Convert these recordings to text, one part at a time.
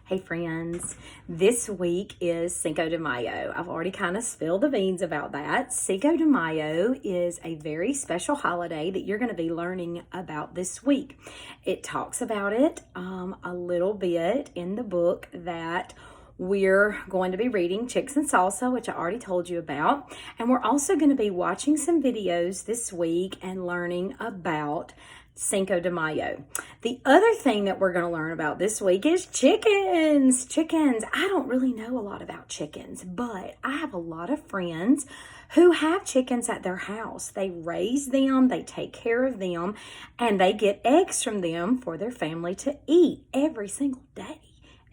Hey friends, this week is Cinco de Mayo. I've already kind of spilled the beans about that. Cinco de Mayo is a very special holiday that you're going to be learning about this week. It talks about it a little bit in the book that we're going to be reading, Chicks and Salsa, which I already told you about. And we're also going to be watching some videos this week and learning about Cinco de Mayo. The other thing that we're going to learn about this week is chickens. Chickens. I don't really know a lot about chickens, but I have a lot of friends who have chickens at their house. They raise them, they take care of them, and they get eggs from them for their family to eat every single day.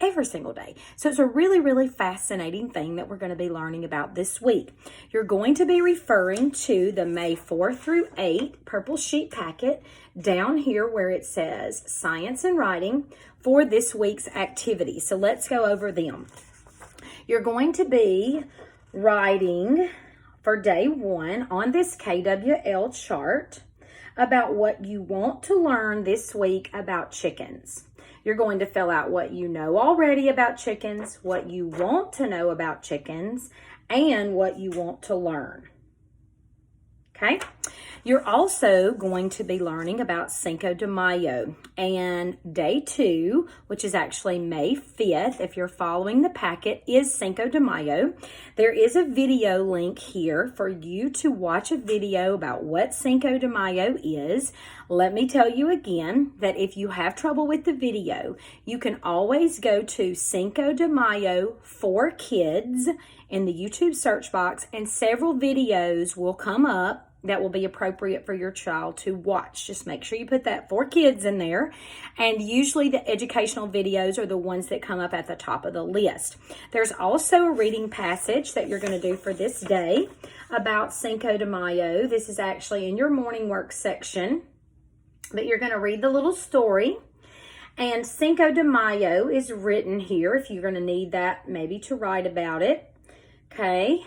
Every single day. So it's a really, really fascinating thing that we're going to be learning about this week. You're going to be referring to the May 4 through 8 purple sheet packet down here where it says Science and Writing for this week's activity. So let's go over them. You're going to be writing for day 1 on this KWL chart about what you want to learn this week about chickens. You're going to fill out what you know already about chickens, what you want to know about chickens, and what you want to learn. Okay? You're also going to be learning about Cinco de Mayo and day 2, which is actually May 5th. If you're following the packet, is Cinco de Mayo. There is a video link here for you to watch a video about what Cinco de Mayo is. Let me tell you again that if you have trouble with the video, you can always go to Cinco de Mayo for Kids in the YouTube search box, and several videos will come up that will be appropriate for your child to watch. Just make sure you put that for kids in there. And usually the educational videos are the ones that come up at the top of the list. There's also a reading passage that you're going to do for this day about Cinco de Mayo. This is actually in your morning work section, but you're going to read the little story. And Cinco de Mayo is written here if you're going to need that maybe to write about it. Okay.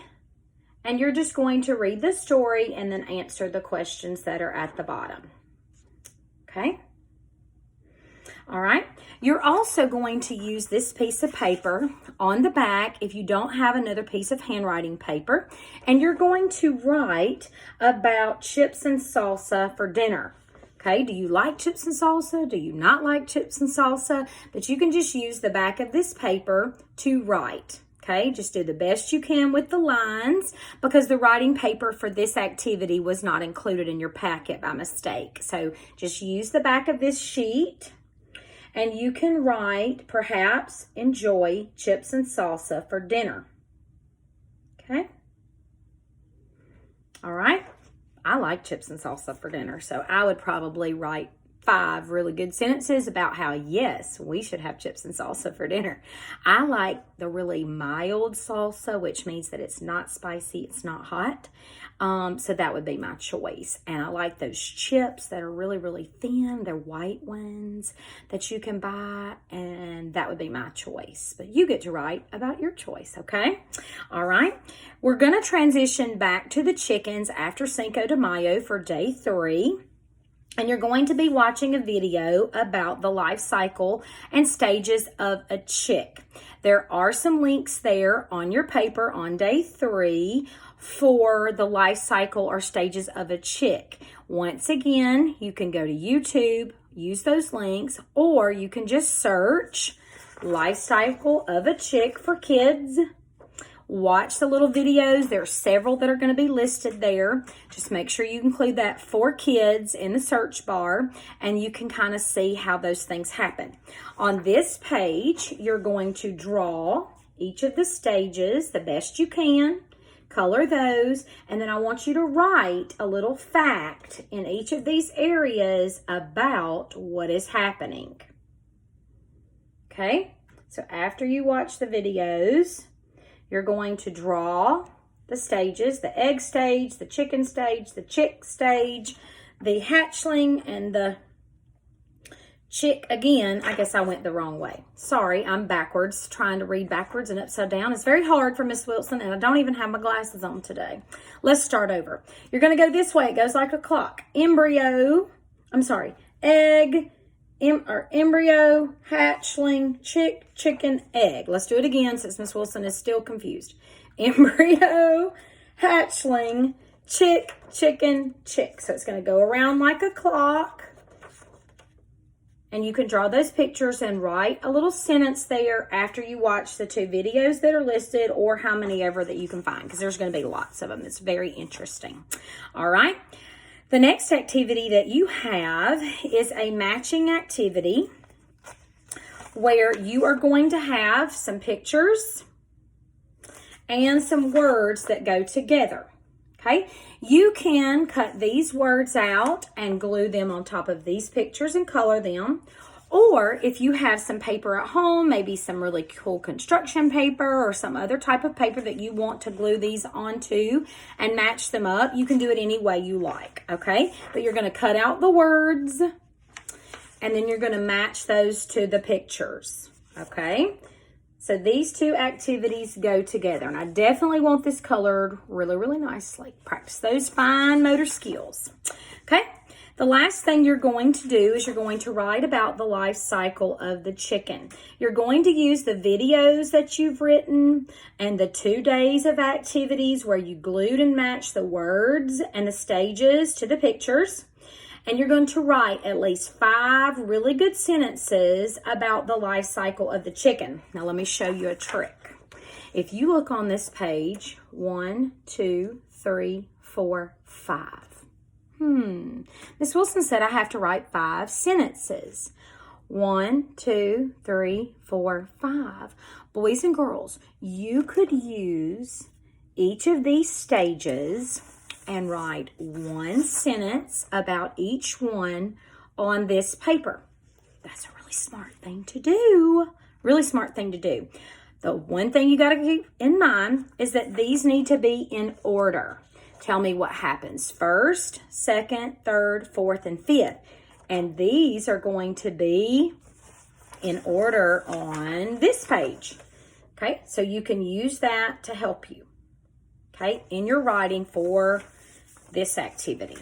And you're just going to read the story and then answer the questions that are at the bottom. Okay? All right. You're also going to use this piece of paper on the back if you don't have another piece of handwriting paper. And you're going to write about chips and salsa for dinner. Okay, do you like chips and salsa? Do you not like chips and salsa? But you can just use the back of this paper to write. Okay, just do the best you can with the lines because the writing paper for this activity was not included in your packet by mistake. So just use the back of this sheet and you can write, perhaps, enjoy chips and salsa for dinner. Okay. All right. I like chips and salsa for dinner, so I would probably write 5 really good sentences about how, yes, we should have chips and salsa for dinner. I like the really mild salsa, which means that it's not spicy, it's not hot. So that would be my choice. And I like those chips that are really, really thin. They're white ones that you can buy, and that would be my choice. But you get to write about your choice, okay? All right. We're going to transition back to the chickens after Cinco de Mayo for day 3. And you're going to be watching a video about the life cycle and stages of a chick. There are some links there on your paper on day 3 for the life cycle or stages of a chick. Once again, you can go to YouTube, use those links, or you can just search life cycle of a chick for kids. Watch the little videos. There are several that are going to be listed there. Just make sure you include that for kids in the search bar, and you can kind of see how those things happen. On this page, you're going to draw each of the stages the best you can, color those, and then I want you to write a little fact in each of these areas about what is happening. Okay? So after you watch the videos, you're going to draw the stages, the egg stage, the chicken stage, the chick stage, the hatchling, and the chick again. I guess I went the wrong way. Sorry, I'm backwards, trying to read backwards and upside down. It's very hard for Miss Wilson, and I don't even have my glasses on today. Let's start over. You're going to go this way. It goes like a clock. Egg, embryo, hatchling, chicken, egg. Let's do it again since Miss Wilson is still confused. Embryo, hatchling, chicken, chick. So it's going to go around like a clock. And you can draw those pictures and write a little sentence there after you watch the 2 videos that are listed, or how many ever that you can find, because there's going to be lots of them. It's very interesting. All right. The next activity that you have is a matching activity where you are going to have some pictures and some words that go together. Okay, you can cut these words out and glue them on top of these pictures and color them. Or if you have some paper at home, maybe some really cool construction paper or some other type of paper that you want to glue these onto and match them up, you can do it any way you like, okay? But you're going to cut out the words and then you're going to match those to the pictures, okay? So these 2 activities go together, and I definitely want this colored really, really nicely. Practice those fine motor skills. Okay, the last thing you're going to do is you're going to write about the life cycle of the chicken. You're going to use the videos that you've written and the 2 days of activities where you glued and matched the words and the stages to the pictures. And you're going to write at least 5 really good sentences about the life cycle of the chicken. Now, let me show you a trick. If you look on this page, 1, 2, 3, 4, 5. Miss Wilson said I have to write 5 sentences. 1, 2, 3, 4, 5. Boys and girls, you could use each of these stages and write 1 sentence about each one on this paper. That's a really smart thing to do. Really smart thing to do. The one thing you got to keep in mind is that these need to be in order. Tell me what happens first, second, third, fourth, and fifth. And these are going to be in order on this page. Okay, so you can use that to help you, okay, in your writing for this activity.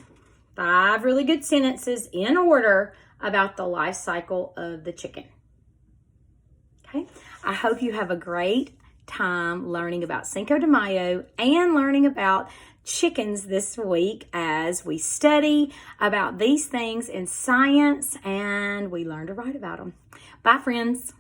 5 really good sentences in order about the life cycle of the chicken. Okay, I hope you have a great time learning about Cinco de Mayo and learning about chickens this week as we study about these things in science and we learn to write about them. Bye, friends.